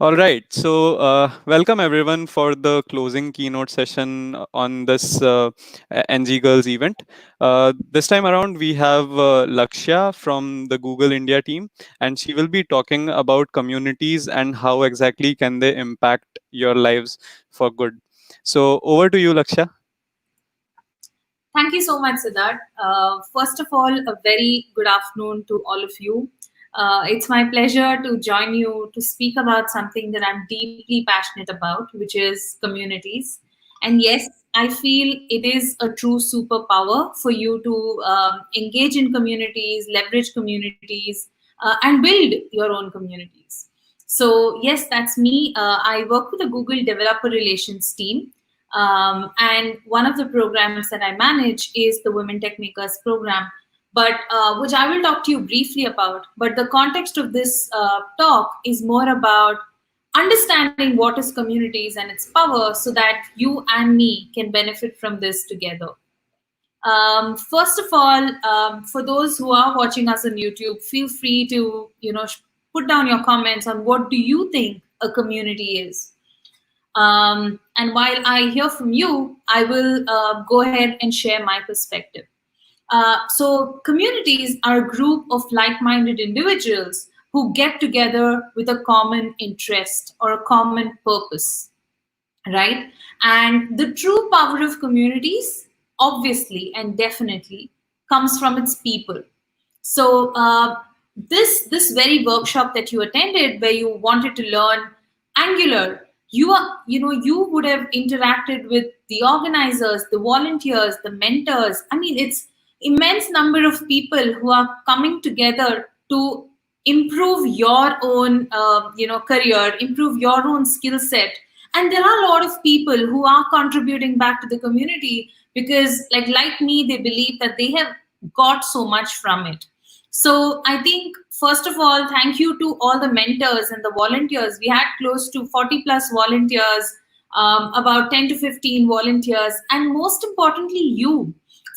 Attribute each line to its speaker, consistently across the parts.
Speaker 1: All right. So, welcome everyone for the closing keynote session on this ngGirls event. This time around, we have Lakshya from the Google India team, and she will be talking about communities and how exactly can they impact your lives for good. So, over to you, Lakshya.
Speaker 2: Thank you so much, Siddharth. First of all, a very good afternoon to all of you. It's my pleasure to join you to speak about something that I'm deeply passionate about, which is communities. And yes, I feel it is a true superpower for you to engage in communities, leverage communities, and build your own communities. So, yes, that's me. I work with the Google Developer Relations team. And one of the programs that I manage is the Women Techmakers program, but which I will talk to you briefly about. But the context of this talk is more about understanding what is communities and its power so that you and me can benefit from this together. First of all, for those who are watching us on YouTube, feel free to put down your comments on what do you think a community is. And while I hear from you, I will go ahead and share my perspective. So, communities are a group of like minded individuals who get together with a common interest or a common purpose, right? And the true power of communities, obviously and definitely, comes from its people. So this very workshop that you attended, where you wanted to learn Angular, you would have interacted with the organizers, the volunteers, the mentors. I mean, it's immense number of people who are coming together to improve your own career, improve your own skill set. And there are a lot of people who are contributing back to the community because like me, they believe that they have got so much from it. So I think, first of all, thank you to all the mentors and the volunteers. We had close to 40 plus volunteers, about 10 to 15 volunteers, and most importantly, you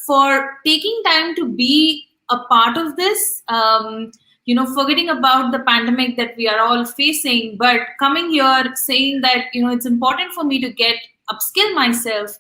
Speaker 2: for taking time to be a part of this. Forgetting about the pandemic that we are all facing, but coming here saying that, it's important for me to get upskill myself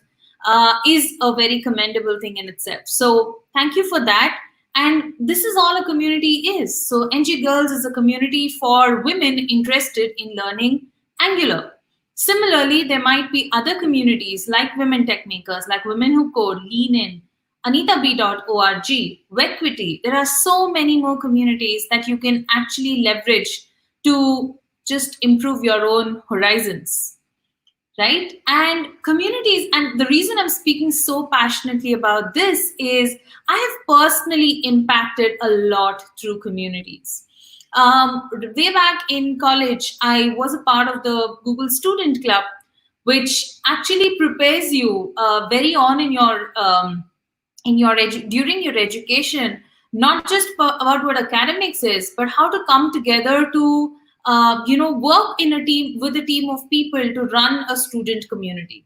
Speaker 2: is a very commendable thing in itself. So thank you for that. And this is all a community is. So ngGirls is a community for women interested in learning Angular. Similarly, there might be other communities like Women Techmakers, like Women Who Code, Lean In, AnitaB.org, Wequity. There are so many more communities that you can actually leverage to just improve your own horizons, right? And communities, and the reason I'm speaking so passionately about this is I have personally impacted a lot through communities. Way back in college, I was a part of the Google Student Club, which actually prepares you very on during your education, not just about what academics is, but how to come together to work in a team with a team of people to run a student community.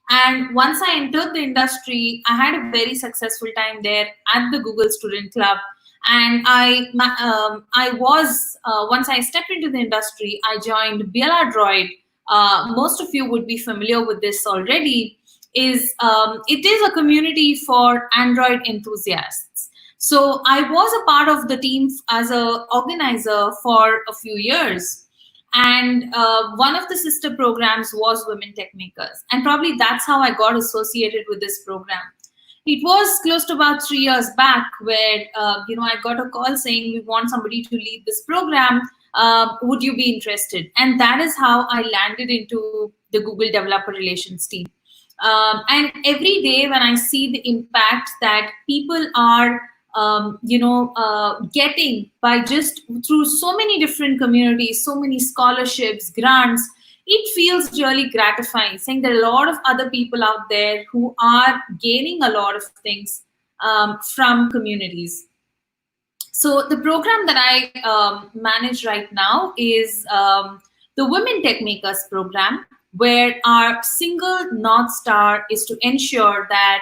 Speaker 2: And once I entered the industry, I had a very successful time there at the Google Student Club. And I was once I stepped into the industry, I joined BLR Droid. Most of you would be familiar with this already. It is a community for Android enthusiasts. So I was a part of the team as a organizer for a few years. And one of the sister programs was Women Techmakers. And probably that's how I got associated with this program. It was close to about 3 years back where, I got a call saying we want somebody to lead this program. Would you be interested? And that is how I landed into the Google Developer Relations team. And every day when I see the impact that people are getting by just through so many different communities, so many scholarships, grants, it feels really gratifying, saying there are a lot of other people out there who are gaining a lot of things from communities. So the program that I manage right now is the Women Techmakers program, where our single North Star is to ensure that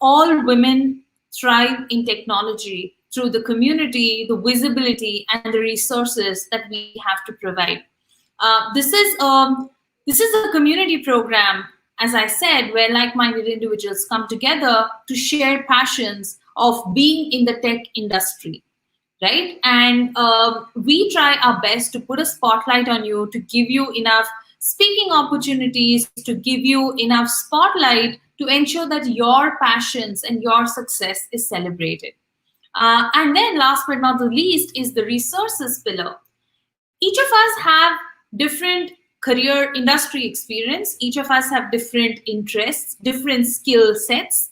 Speaker 2: all women thrive in technology through the community, the visibility, and the resources that we have to provide. This is a community program, as I said, where like-minded individuals come together to share passions of being in the tech industry, right? And we try our best to put a spotlight on you, to give you enough speaking opportunities, to give you enough spotlight to ensure that your passions and your success is celebrated. And then last but not the least is the resources pillar. Each of us have different career industry experience. Each of us have different interests, different skill sets.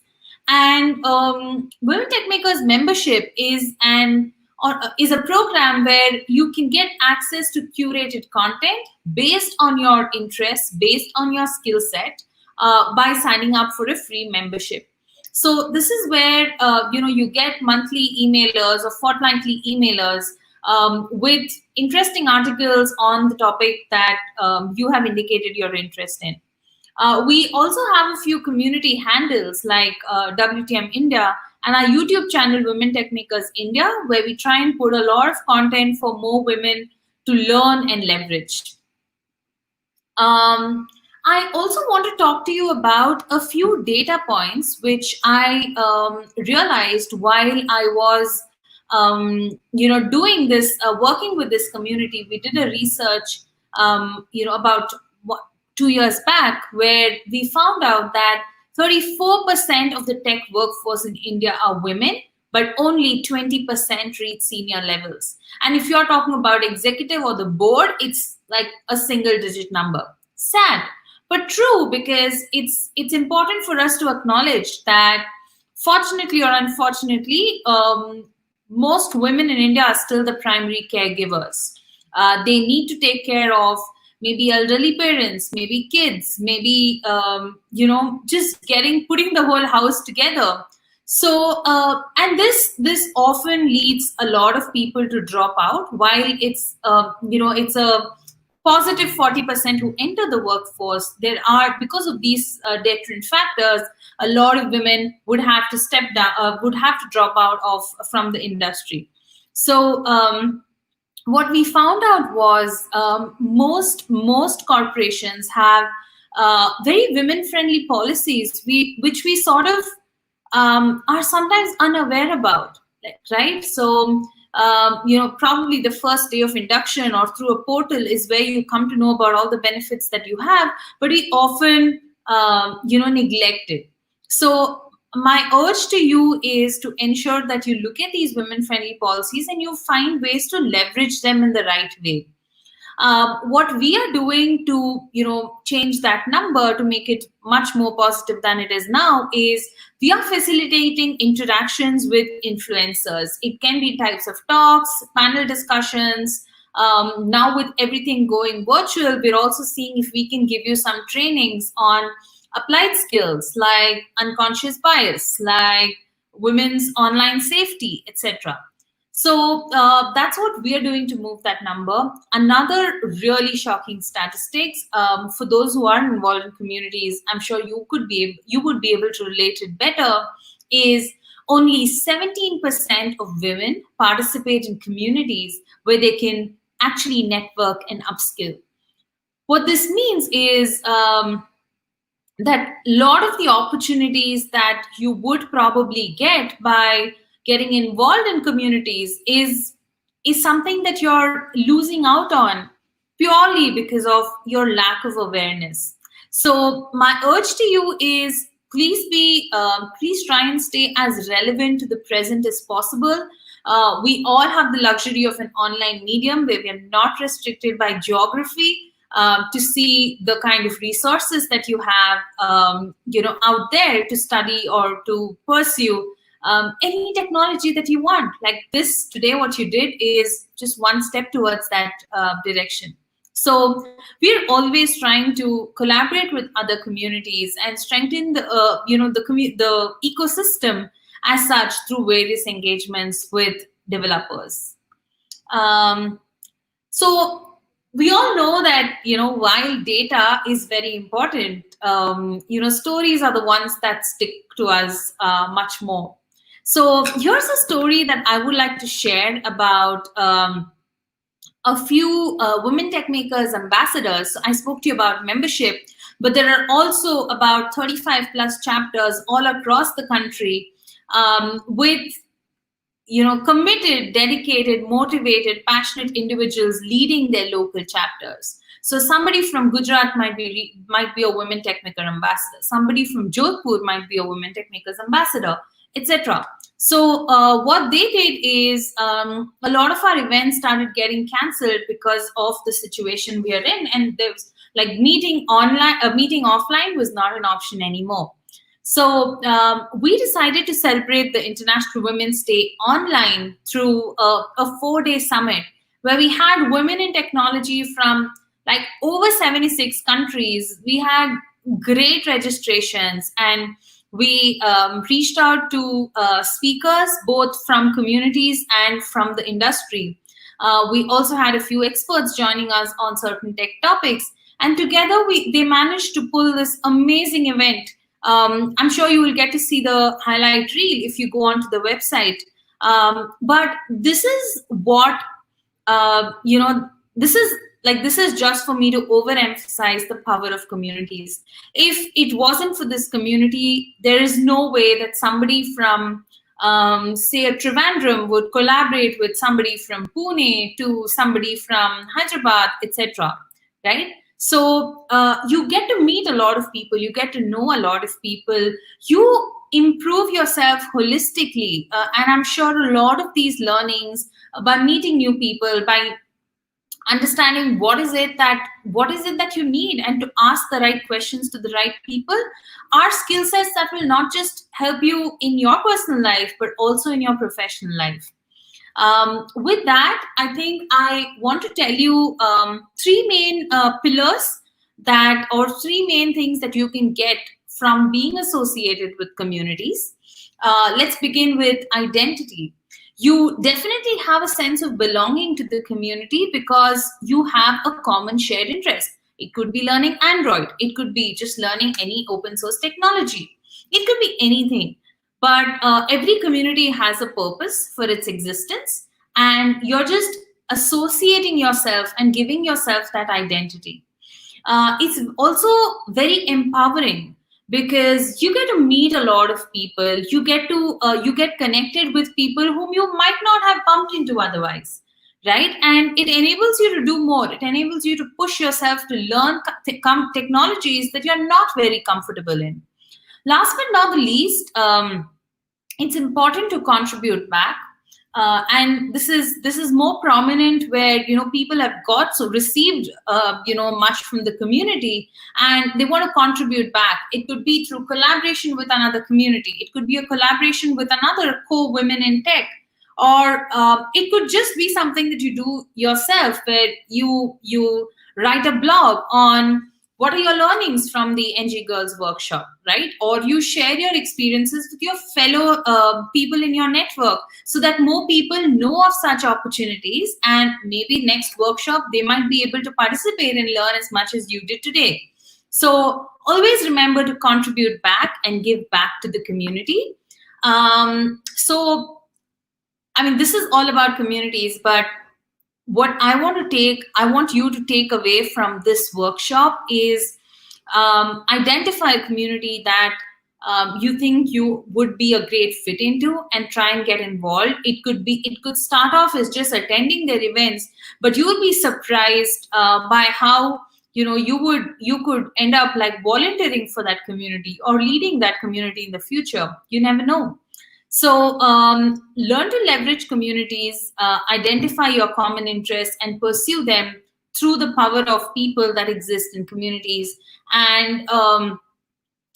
Speaker 2: And Women Techmakers membership is a program where you can get access to curated content based on your interests, based on your skill set, by signing up for a free membership. So this is where you get monthly emailers or fortnightly emailers with interesting articles on the topic that you have indicated your interest in. We also have a few community handles like WTM India and our YouTube channel Women Techmakers India, where we try and put a lot of content for more women to learn and leverage. I also want to talk to you about a few data points which I realized while I was doing this, working with this community. We did a research about 2 years back, where we found out that 34% of the tech workforce in India are women, but only 20% reach senior levels. And if you're talking about executive or the board, it's like a single digit number. Sad, but true, because it's important for us to acknowledge that, fortunately or unfortunately, most women in India are still the primary caregivers. They need to take care of maybe elderly parents, maybe kids, maybe just putting the whole house together. So and this often leads a lot of people to drop out. While it's it's a positive 40% who enter the workforce, there are, because of these deterrent factors, a lot of women would have to step down, would have to drop out from the industry. So what we found out was most corporations have very women-friendly policies, which we sort of are sometimes unaware about, right? So probably the first day of induction or through a portal is where you come to know about all the benefits that you have, but we often neglect it. So my urge to you is to ensure that you look at these women-friendly policies and you find ways to leverage them in the right way. What we are doing to change that number, to make it much more positive than it is now, is we are facilitating interactions with influencers. It can be types of talks, panel discussions. Now with everything going virtual, we're also seeing if we can give you some trainings on applied skills like unconscious bias, like women's online safety, etc. So that's what we are doing to move that number. Another really shocking statistics, for those who are involved in communities, I'm sure you would be able to relate it better, is only 17% of women participate in communities where they can actually network and upskill. What this means is that a lot of the opportunities that you would probably get by getting involved in communities is something that you're losing out on purely because of your lack of awareness. So my urge to you is, please try and stay as relevant to the present as possible. We all have the luxury of an online medium where we are not restricted by geography. To see the kind of resources that you have, out there to study or to pursue any technology that you want. Like this today, what you did is just one step towards that direction. So we're always trying to collaborate with other communities and strengthen the ecosystem as such through various engagements with developers. So we all know that, while data is very important, stories are the ones that stick to us much more. So here's a story that I would like to share about a few women Techmakers ambassadors. So I spoke to you about membership, but there are also about 35 plus chapters all across the country, with committed, dedicated, motivated, passionate individuals leading their local chapters. So somebody from Gujarat might be a women Techmaker ambassador. Somebody from Jodhpur might be a women Techmakers ambassador, etc. So what they did is, a lot of our events started getting cancelled because of the situation we are in, and there's like meeting offline was not an option anymore. So we decided to celebrate the International Women's Day online through a 4-day summit where we had women in technology from like over 76 countries. We had great registrations, and we reached out to speakers both from communities and from the industry. We also had a few experts joining us on certain tech topics, and together they managed to pull this amazing event. I'm sure you will get to see the highlight reel if you go onto the website. But this is what, this is just for me to overemphasize the power of communities. If it wasn't for this community, there is no way that somebody from, say, a Trivandrum would collaborate with somebody from Pune to somebody from Hyderabad, etc. Right? So you get to meet a lot of people, you get to know a lot of people, you improve yourself holistically. And I'm sure a lot of these learnings, by meeting new people, by understanding what is it that you need, and to ask the right questions to the right people, are skill sets that will not just help you in your personal life, but also in your professional life. With that, I think I want to tell you three main pillars or three main things that you can get from being associated with communities. Let's begin with identity. You definitely have a sense of belonging to the community because you have a common shared interest. It could be learning Android. It could be just learning any open source technology. It could be anything. But every community has a purpose for its existence, and you're just associating yourself and giving yourself that identity. It's also very empowering because you get to meet a lot of people. You get connected with people whom you might not have bumped into otherwise, right? And it enables you to do more. It enables you to push yourself to learn technologies that you're not very comfortable in. Last but not the least, it's important to contribute back, and this is more prominent where people have received much from the community, and they want to contribute back. It could be through collaboration with another community. It could be a collaboration with another co-women in tech, or it could just be something that you do yourself, where you write a blog on what are your learnings from the ngGirls workshop, right? Or you share your experiences with your fellow people in your network so that more people know of such opportunities, and maybe next workshop they might be able to participate and learn as much as you did today. So always remember to contribute back and give back to the community. This is all about communities, but what I want you to take away from this workshop is identify a community that you think you would be a great fit into, and try and get involved. It could start off as just attending their events, but you would be surprised by how you could end up like volunteering for that community or leading that community in the future. You never know. So learn to leverage communities, identify your common interests, and pursue them through the power of people that exist in communities. And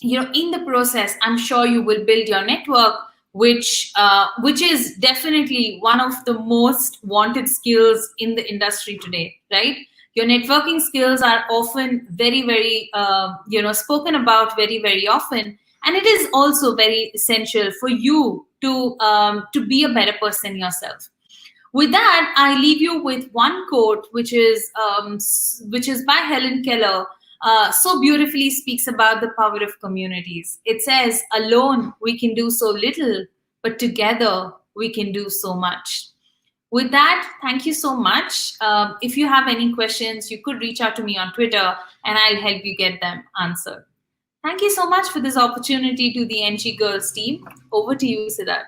Speaker 2: in the process, I'm sure you will build your network, which is definitely one of the most wanted skills in the industry today, right? Your networking skills are often very, very spoken about very, very often. And it is also very essential for you to be a better person yourself. With that, I leave you with one quote, which is by Helen Keller. So beautifully speaks about the power of communities. It says, "Alone we can do so little, but together we can do so much." With that, thank you so much. If you have any questions, you could reach out to me on Twitter and I'll help you get them answered. Thank you so much for this opportunity to the ngGirls team. Over to you, Siddharth.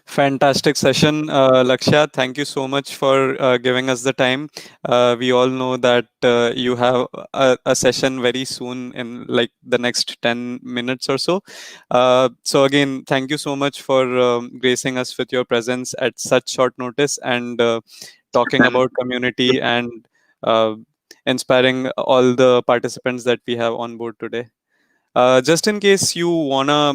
Speaker 1: Fantastic session, Lakshya. Thank you so much for giving us the time. We all know that you have a session very soon in like the next 10 minutes or so. So, again, thank you so much for gracing us with your presence at such short notice and talking about community and uh, inspiring all the participants that we have on board today. Just in case you wanna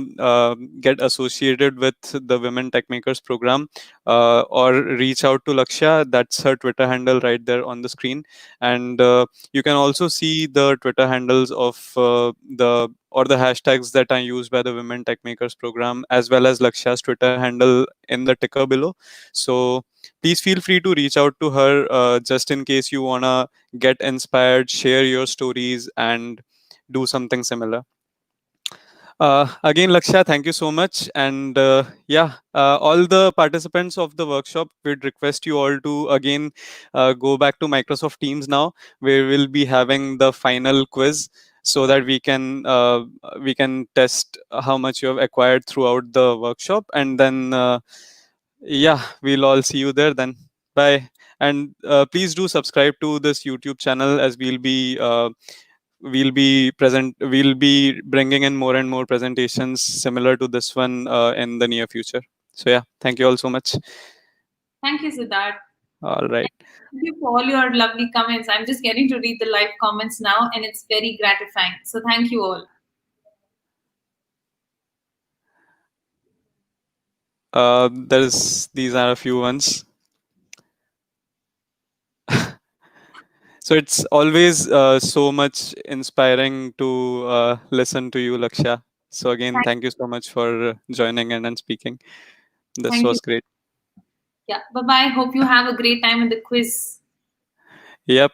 Speaker 1: get associated with the Women Techmakers program or reach out to Lakshya, that's her Twitter handle right there on the screen, and you can also see the Twitter handles of the hashtags that are used by the Women Techmakers program, as well as Lakshya's Twitter handle in the ticker below. So please feel free to reach out to her just in case you wanna get inspired, share your stories, and do something similar. Again, Lakshya, thank you so much. And all the participants of the workshop, we'd request you all to again go back to Microsoft Teams now, where we'll be having the final quiz so that we can test how much you have acquired throughout the workshop. And then, we'll all see you there then. Bye. And please do subscribe to this YouTube channel as we'll be bringing in more and more presentations similar to this one in the near future. So yeah, thank you all so much.
Speaker 2: Thank you, Siddharth.
Speaker 1: All right.
Speaker 2: Thank you for all your lovely comments. I'm just getting to read the live comments now, and it's very gratifying. So, thank you all.
Speaker 1: These are a few ones. So it's always so much inspiring to listen to you, Lakshya. So again,
Speaker 2: Thank,
Speaker 1: thank you so much for joining in and speaking. This
Speaker 2: thank you.
Speaker 1: was great.
Speaker 2: Yeah. Bye bye. Hope you have a great time in the quiz.
Speaker 1: Yep.